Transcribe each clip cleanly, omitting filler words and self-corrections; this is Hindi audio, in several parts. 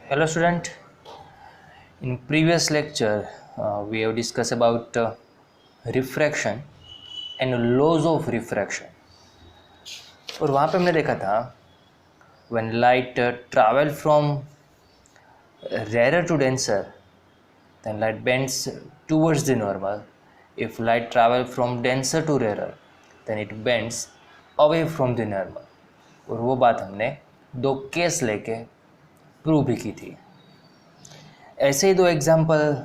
Hello student, in previous lecture we have discussed about refraction and laws of refraction और वहाँ पे हमने देखा था when light travel from rarer to denser then light bends towards the normal. If light travel from denser to rarer then it bends away from the normal. और वो बात हमने दो केस लेके प्रूव भी की थी। ऐसे ही दो एग्जाम्पल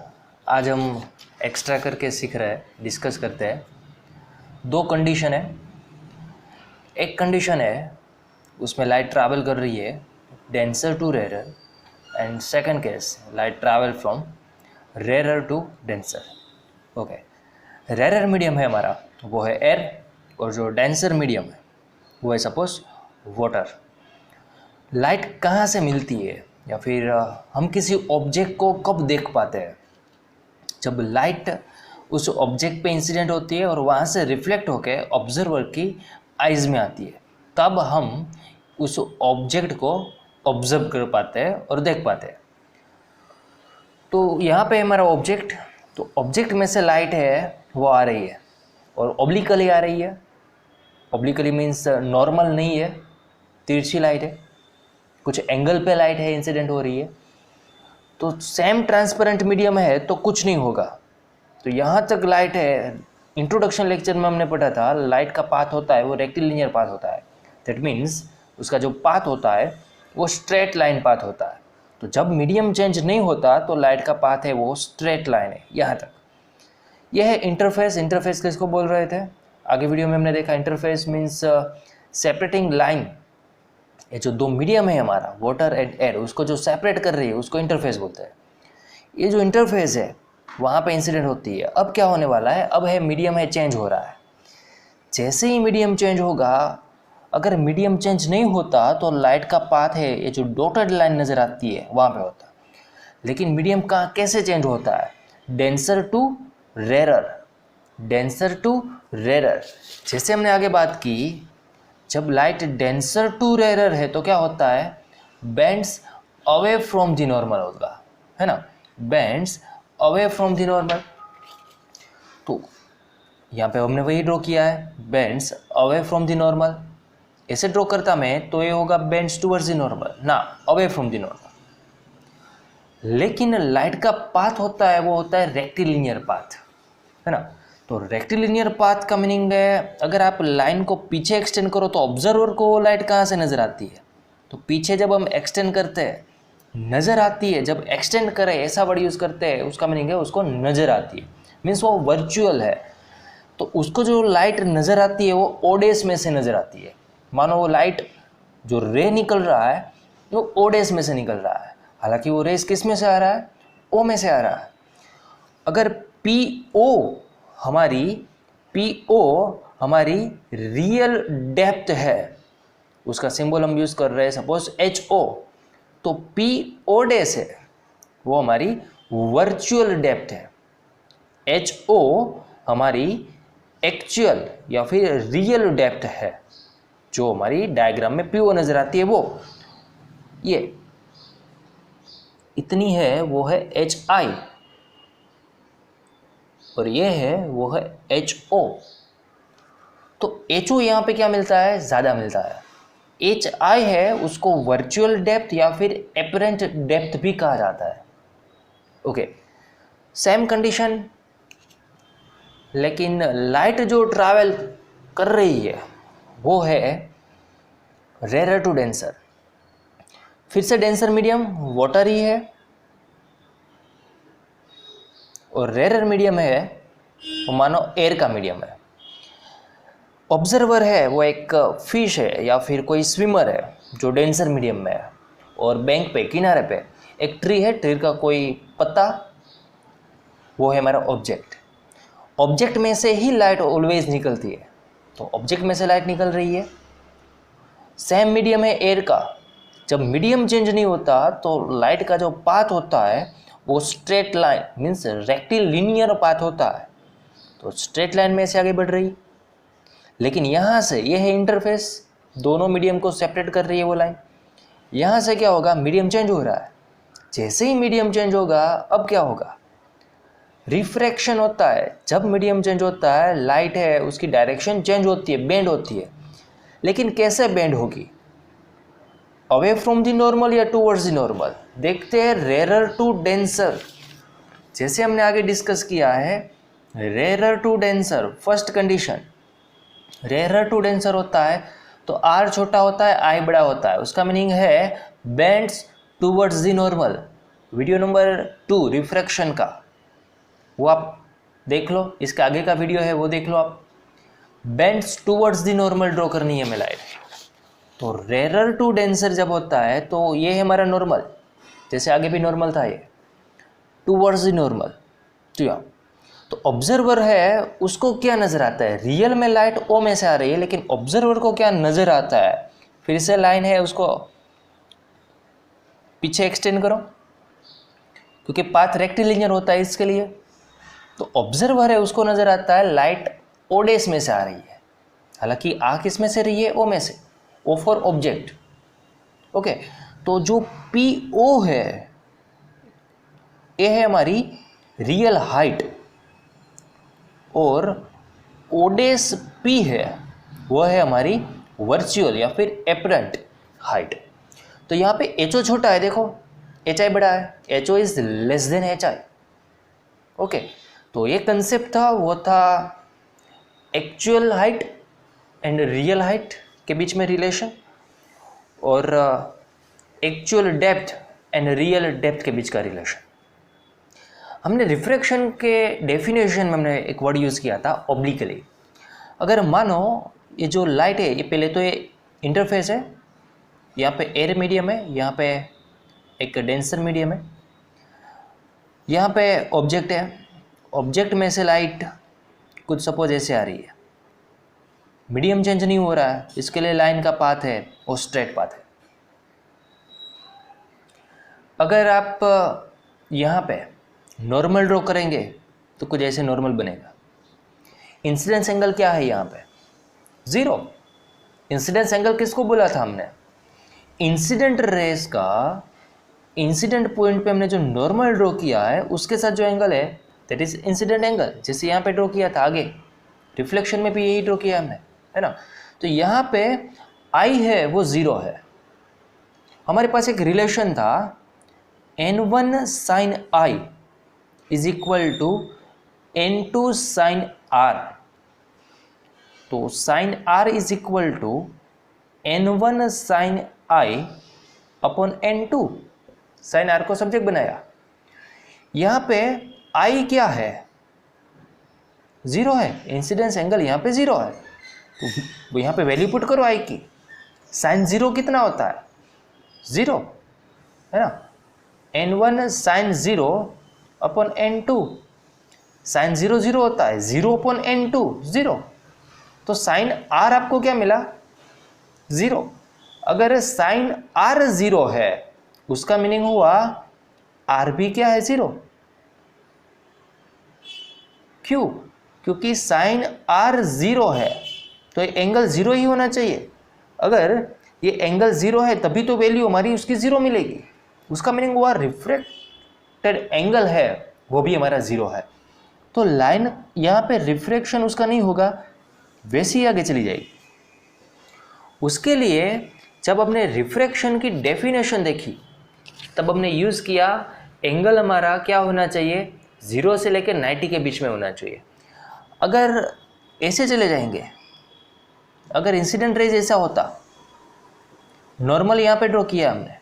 आज हम एक्स्ट्रा करके सीख रहे हैं, डिस्कस करते हैं। दो कंडीशन है, एक कंडीशन है उसमें लाइट ट्रैवल कर रही है denser to rarer and second case light travel from rarer to denser. Okay, rarer medium है हमारा वो है एयर और जो डेंसर मीडियम है वो है सपोज वाटर। लाइट कहाँ से मिलती है या फिर हम किसी ऑब्जेक्ट को कब देख पाते हैं? जब लाइट उस ऑब्जेक्ट पे इंसिडेंट होती है और वहाँ से रिफ्लेक्ट होकर ऑब्जर्वर की आइज़ में आती है, तब हम उस ऑब्जेक्ट को ऑब्जर्व कर पाते हैं और देख पाते हैं। तो यहाँ पे हमारा ऑब्जेक्ट, तो ऑब्जेक्ट में से लाइट है वो आ रही है और ऑब्लिकली आ रही है। ऑब्लिकली मीन्स नॉर्मल नहीं है, तिरछी लाइट है, कुछ एंगल पे लाइट है, इंसिडेंट हो रही है। तो सेम ट्रांसपेरेंट मीडियम है तो कुछ नहीं होगा। तो यहाँ तक लाइट है, इंट्रोडक्शन लेक्चर में हमने पढ़ा था लाइट का पाथ होता है वो रेक्टिलिनियर पाथ होता है। दैट मीन्स उसका जो पाथ होता है वो स्ट्रेट लाइन पाथ होता है। तो जब मीडियम चेंज नहीं होता तो लाइट का पाथ है वो स्ट्रेट लाइन है यहाँ तक। यह है इंटरफेस। इंटरफेस किसको बोल रहे थे? आगे वीडियो में हमने देखा इंटरफेस मीन्स सेपरेटिंग लाइन। ये जो दो मीडियम है हमारा वाटर एंड एयर, उसको जो सेपरेट कर रही है उसको इंटरफेस बोलते हैं। ये जो इंटरफेस है वहाँ पे इंसिडेंट होती है। अब क्या होने वाला है? अब है मीडियम है चेंज हो रहा है। जैसे ही मीडियम चेंज होगा, अगर मीडियम चेंज नहीं होता तो लाइट का पाथ है ये जो डॉटेड लाइन नज़र आती है वहाँ पे होता। लेकिन मीडियम का कैसे चेंज होता है? Denser to rarer, denser to rarer. जैसे हमने आगे बात की, जब लाइट डेंसर टू रेरर है तो क्या होता है? Bends away from the normal होगा, है ना, bends away from the normal. तो यहाँ पे हमने वही ड्रॉ किया है, bends away from the normal. ऐसे ड्रॉ करता मैं तो ये होगा बेंड्स टुवर्ड्स द नॉर्मल, ना अवे फ्रॉम द नॉर्मल। लेकिन लाइट का पाथ होता है वो होता है रेक्टिलिनियर पाथ, है ना। तो रेक्टिलिनियर पाथ का मीनिंग है अगर आप लाइन को पीछे एक्सटेंड करो तो ऑब्जर्वर को लाइट कहाँ से नज़र आती है? तो पीछे जब हम एक्सटेंड करते हैं नज़र आती है। जब एक्सटेंड करें ऐसा वर्ड यूज़ करते हैं उसका मीनिंग है उसको नज़र आती है, मीन्स वो वर्चुअल है। तो उसको जो लाइट नज़र आती है वो ओडेस में से नज़र आती है। मानो वो लाइट जो रे निकल रहा है वो ओडेस में से निकल रहा है, हालांकि वो रेस किस में से आ रहा है? ओ में से आ रहा है। अगर पी ओ हमारी रियल डेप्थ है, उसका सिंबल हम यूज़ कर रहे हैं सपोज HO, तो PO डेस है वो हमारी वर्चुअल डेप्थ है। HO हमारी एक्चुअल या फिर रियल डेप्थ है जो हमारी डायग्राम में PO नज़र आती है। वो ये इतनी है वो है HI और ये है वो है HO। तो HO यहाँ पे क्या मिलता है? ज़्यादा मिलता है। HI है उसको वर्चुअल डेप्थ या फिर एपरेंट डेप्थ भी कहा जाता है। ओके, सेम कंडीशन, लेकिन लाइट जो ट्रैवल कर रही है वो है रेरर टू डेंसर। फिर से डेंसर मीडियम वाटर ही है और रेरर मीडियम है वो मानो एयर का मीडियम है। ऑब्जर्वर है वो एक फिश है या फिर कोई स्विमर है जो डेंसर मीडियम में है, और बैंक पे किनारे पे एक ट्री है, ट्री का कोई पत्ता, वो है हमारा ऑब्जेक्ट। ऑब्जेक्ट में से ही लाइट ऑलवेज निकलती है, तो ऑब्जेक्ट में से लाइट निकल रही है। सेम मीडियम है एयर का। जब मीडियम चेंज नहीं होता तो लाइट का जो पाथ होता है वो straight line means rectilinear path होता है, तो स्ट्रेट लाइन में से आगे बढ़ रही। लेकिन यहाँ से ये है इंटरफेस, दोनों मीडियम को सेपरेट कर रही है वो लाइन। यहाँ से क्या होगा? मीडियम चेंज हो रहा है, जैसे ही मीडियम चेंज होगा, अब क्या होगा, रिफ्रैक्शन होता है। जब मीडियम चेंज होता है, लाइट है उसकी डायरेक्शन चेंज होती है, बेंड होती है। लेकिन कैसे बेंड होगी, अवे फ्रॉम द नॉर्मल या टूवर्ड्स द नॉर्मल। देखते हैं रेयर टू डेंसर, जैसे हमने आगे डिस्कस किया है, rare to denser first condition, rare to denser होता है तो आर छोटा होता है, आई बड़ा होता है, उसका मीनिंग है bends towards the normal. Video number 2 refraction का, वो आप देख लो, इसके आगे का वीडियो है वो देख लो आप। Bends towards the normal draw करनी है हमें लाइट। तो रेयर टू डेंसर जब होता है तो ये है हमारा नॉर्मल, जैसे आगे भी नॉर्मल था, ये टूवर्ड्स द नॉर्मल। तो ऑब्जर्वर है उसको क्या नज़र आता है, रियल में लाइट ओ में से आ रही है, लेकिन ऑब्जर्वर को क्या नज़र आता है, फिर से लाइन है उसको पीछे एक्सटेंड करो, क्योंकि पाथ रेक्टिलिनियर होता है इसके लिए। तो ऑब्जर्वर है उसको नज़र आता है लाइट ओ डेस में से आ रही है, हालांकि आ किस में से रही है, ओ में से, ओ फॉर ऑब्जेक्ट। ओके, तो जो पी ओ है, ये है हमारी रियल हाइट, और ओडेस पी है वो है हमारी वर्चुअल या फिर एपरेंट हाइट। तो यहाँ पे एच ओ छोटा है, देखो एच आई बड़ा है, H O is less than H I. Okay, तो ये कंसेप्ट था, वो था actual height and real height के बीच में रिलेशन, और actual depth and real depth के बीच का रिलेशन। हमने रिफ्रैक्शन के डेफिनेशन में हमने एक वर्ड यूज़ किया था, ऑब्लिकली। अगर मानो ये जो लाइट है, ये पहले तो ये इंटरफेस है, यहाँ पे एयर मीडियम है, यहाँ पे एक डेंसर मीडियम है, यहाँ पे ऑब्जेक्ट है, ऑब्जेक्ट में से लाइट कुछ सपोज ऐसे आ रही है, मीडियम चेंज नहीं हो रहा है, इसके लिए लाइन का पाथ है वो स्ट्रेट पाथ है। अगर आप यहाँ पे नॉर्मल ड्रॉ करेंगे तो कुछ ऐसे नॉर्मल बनेगा। इंसिडेंस एंगल क्या है यहाँ पे, 0। इंसिडेंस एंगल किसको बोला था हमने, इंसिडेंट रेस का इंसिडेंट पॉइंट पे हमने जो नॉर्मल ड्रॉ किया है उसके साथ जो एंगल है दैट इज इंसिडेंट एंगल। जैसे यहाँ पे ड्रॉ किया था, आगे रिफ्लेक्शन में भी यही ड्रॉ किया हमने, है ना। तो यहाँ पे आई है वो 0 है। हमारे पास एक रिलेशन था n1 sine i is equal to n2 sine r. तो sine r is equal to n1 sine i upon n2। Sine r को सब्जेक्ट बनाया, यहाँ पे आई क्या है, 0 है, इंसिडेंस एंगल यहाँ पे 0 है, तो यहाँ पे वैल्यू पुट करो आई की। साइन 0 कितना होता है, 0, है ना। n1 sign 0 upon n2, sign 0 0 होता है, 0 अपॉन n2 0। तो साइन आर आपको क्या मिला, 0। अगर साइन आर 0 है उसका मीनिंग हुआ आर भी क्या है, 0। क्यों, क्योंकि साइन आर 0 है तो ये एंगल 0 ही होना चाहिए। अगर ये एंगल 0 है तभी तो वैल्यू हमारी उसकी 0 मिलेगी, उसका मीनिंग हुआ रिफ्रैक्टेड एंगल है वो भी हमारा 0 है। तो लाइन यहाँ पे रिफ्रैक्शन उसका नहीं होगा, वैसे ही आगे चली जाएगी। उसके लिए जब हमने रिफ्रैक्शन की डेफिनेशन देखी तब हमने यूज़ किया एंगल हमारा क्या होना चाहिए, 0 से लेकर 90 के बीच में होना चाहिए। अगर ऐसे चले जाएंगे, अगर इंसिडेंट रेज ऐसा होता, नॉर्मल यहाँ पे ड्रॉ किया हमने,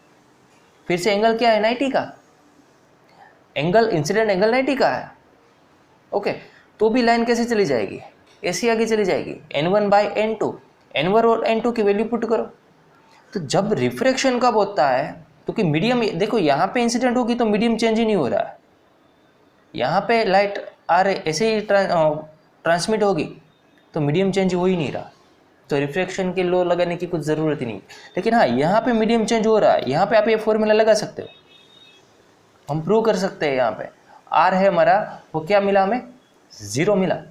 फिर से एंगल क्या है, 90 का एंगल, इंसिडेंट एंगल 90 का है। ओके, तो भी लाइन कैसे चली जाएगी, ऐसे आगे चली जाएगी, n1 बाई n2, n1 और n2 की वैल्यू पुट करो। तो जब रिफ्रैक्शन कब होता है, क्योंकि मीडियम, देखो यहाँ पे इंसिडेंट होगी तो मीडियम चेंज ही नहीं हो रहा है, यहाँ पे लाइट आ रही ऐसे ही ट्रांसमिट होगी तो मीडियम चेंज हो ही नहीं रहा, तो रिफ्रैक्शन के लॉ लगाने की कुछ ज़रूरत ही नहीं। लेकिन हाँ, यहाँ पे मीडियम चेंज हो रहा है, यहाँ पे आप ये फॉर्मूला लगा सकते हो, हम प्रूव कर सकते हैं। यहाँ पे आर है हमारा, वो क्या मिला हमें, 0 मिला।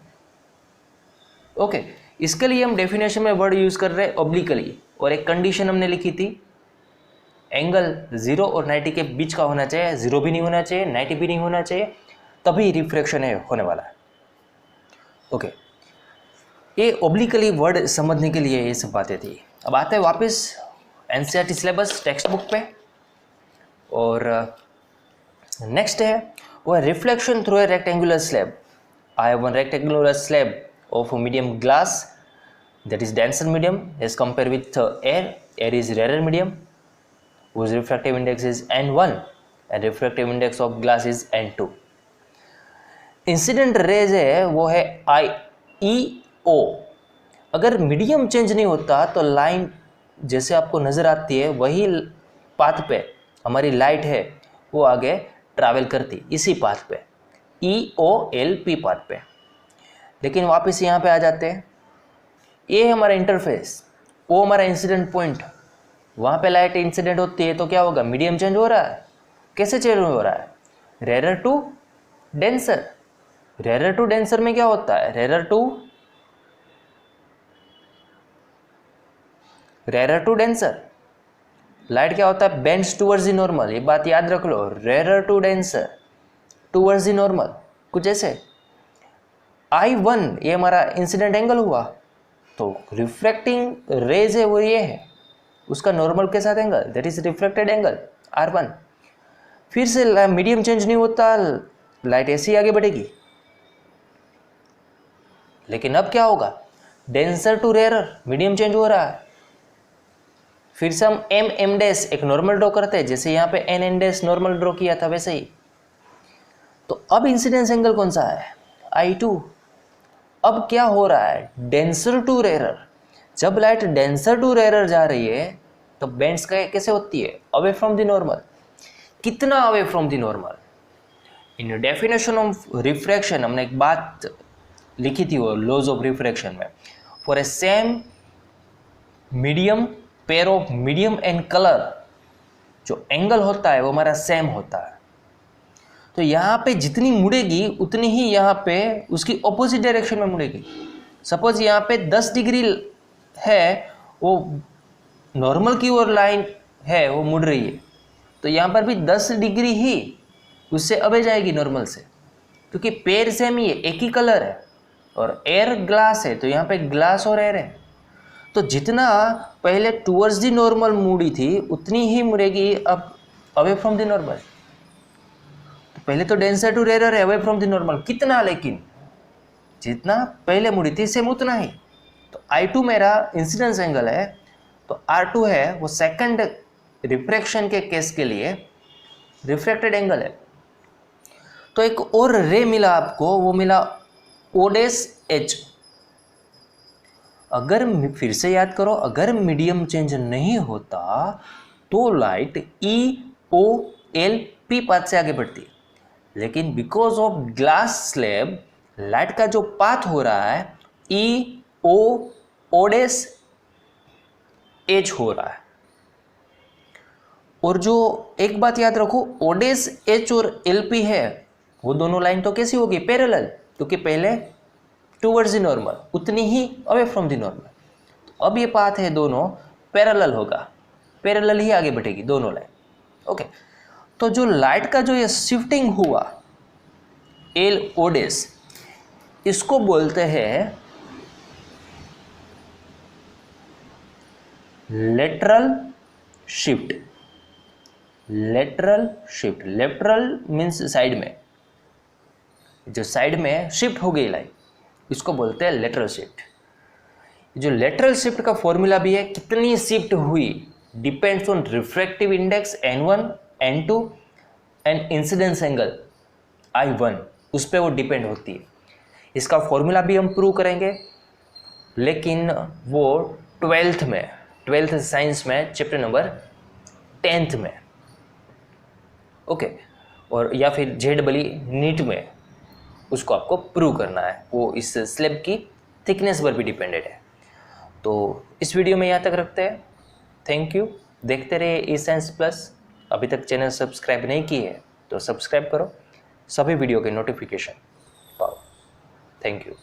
ओके, इसके लिए हम डेफिनेशन में वर्ड यूज़ कर रहे हैं ऑब्लिकली, और एक कंडीशन हमने लिखी थी एंगल 0 और 90 के बीच का होना चाहिए, 0 भी नहीं होना चाहिए, 90 भी नहीं होना चाहिए, तभी रिफ्रैक्शन है होने वाला है। ओके, ये ओब्लिकली वर्ड समझने के लिए ये सब बातें थी। अब आते हैं वापस एनसीईआरटी सिलेबस टेक्स्ट बुक पे, और नेक्स्ट है वो है reflection through a rectangular slab. I have one rectangular slab of medium glass that is denser medium as compared with air. Air is rarer medium whose refractive index is n1 and refractive index of glass is n2. Incident raise है वो है IEO। अगर मीडियम चेंज नहीं होता तो लाइन जैसे आपको नज़र आती है वही पाथ पे हमारी लाइट है वो आगे ट्रैवल करती इसी पाथ पे, EOLP पाथ पे। लेकिन वापस यहाँ पे आ जाते हैं, ये हमारा इंटरफेस, वो हमारा इंसिडेंट पॉइंट, वहाँ पे लाइट इंसिडेंट होती है तो क्या होगा, मीडियम चेंज हो रहा है। कैसे चेंज हो रहा है, rarer to denser. Rarer to denser में क्या होता है, रेरर टू डेंसर लाइट क्या होता है, बेंड्स टूवर्ड्स द नॉर्मल। ये बात याद रख लो, rarer to denser towards the normal, कुछ ऐसे। I1 ये हमारा इंसिडेंट एंगल हुआ, तो रिफ्रैक्टिंग रेज है वो ये है, उसका नॉर्मल के साथ angle, that is reflected angle R1। फिर से मीडियम चेंज नहीं होता, लाइट ऐसी आगे बढ़ेगी। लेकिन अब क्या होगा, denser to rarer, medium change हो रहा है। फिर से हम M डैश एक नॉर्मल ड्रॉ करते हैं, जैसे यहाँ पे N डैश नॉर्मल ड्रॉ किया था वैसे ही। तो अब इंसिडेंस एंगल कौन सा है, I2। अब क्या हो रहा है, डेंसर टू रेरर। जब लाइट डेंसर टू रेरर जा रही है तो बेंड्स कैसे होती है, अवे फ्रॉम द नॉर्मल। कितना away from the normal, in definition of refraction हमने एक बात लिखी थी वो लॉज ऑफ रिफ्रैक्शन में, for a same medium pair of medium and colour, जो एंगल होता है वो हमारा सेम होता है। तो यहाँ पे जितनी मुड़ेगी उतनी ही यहाँ पे उसकी ऑपोजिट डायरेक्शन में मुड़ेगी। सपोज यहाँ पे 10 डिग्री है, वो नॉर्मल की ओर लाइन है वो मुड़ रही है, तो यहाँ पर भी 10 डिग्री ही उससे अबे जाएगी नॉर्मल से, क्योंकि पेयर सेम ही है, एक ही कलर है, और एयर ग्लास है तो यहाँ पे ग्लास और एयर है। तो जितना पहले टूवर्ड्स द नॉर्मल मुड़ी थी उतनी ही मुड़ेगी अब अवे फ्रॉम द नॉर्मल। पहले तो डेंसर टू रेरर है, अवे फ्रॉम द नॉर्मल कितना, लेकिन जितना पहले मुड़ी थी सेम उतना ही। तो I2 मेरा इंसिडेंस एंगल है, तो R2 है वो सेकंड रिफ्रैक्शन के केस के लिए रिफ्रैक्टेड एंगल है। तो एक और रे मिला आपको, वो मिला O'(H). अगर फिर से याद करो, अगर मीडियम चेंज नहीं होता तो लाइट EOLP पाथ से आगे बढ़ती, लेकिन because of glass slab light का जो पाथ हो रहा है O'(H) हो रहा है। और जो एक बात याद रखो, O'(H) और LP है वो दोनों लाइन तो कैसी होगी, पैरेलल, क्योंकि पहले टूवर्ड्स द नॉर्मल उतनी ही अवे फ्रॉम द नॉर्मल। तो अब ये पाथ है दोनों पैरेलल होगा, पैरेलल ही आगे बढ़ेगी दोनों लाइन। ओके, तो जो लाइट का जो ये शिफ्टिंग हुआ LO', इसको बोलते हैं lateral shift. Lateral shift, lateral means side में, जो साइड में शिफ्ट हो गई लाइट, इसको बोलते हैं लेटरल शिफ्ट। जो लेटरल शिफ्ट का फॉर्मूला भी है, कितनी शिफ्ट हुई depends on refractive index N1 N2 and incidence angle I1, उस पर वो डिपेंड होती है। इसका फॉर्मूला भी हम प्रूव करेंगे, लेकिन वो 12th साइंस में चैप्टर नंबर 10th में, ओके, और या फिर JEE नीट में उसको आपको प्रूव करना है। वो इस स्लैब की थिकनेस पर भी डिपेंडेड है। तो इस वीडियो में यहाँ तक रखते हैं। थैंक यू, देखते रहिए eScience Plus। अभी तक चैनल सब्सक्राइब नहीं की है तो सब्सक्राइब करो, सभी वीडियो के नोटिफिकेशन पाओ। Thank you.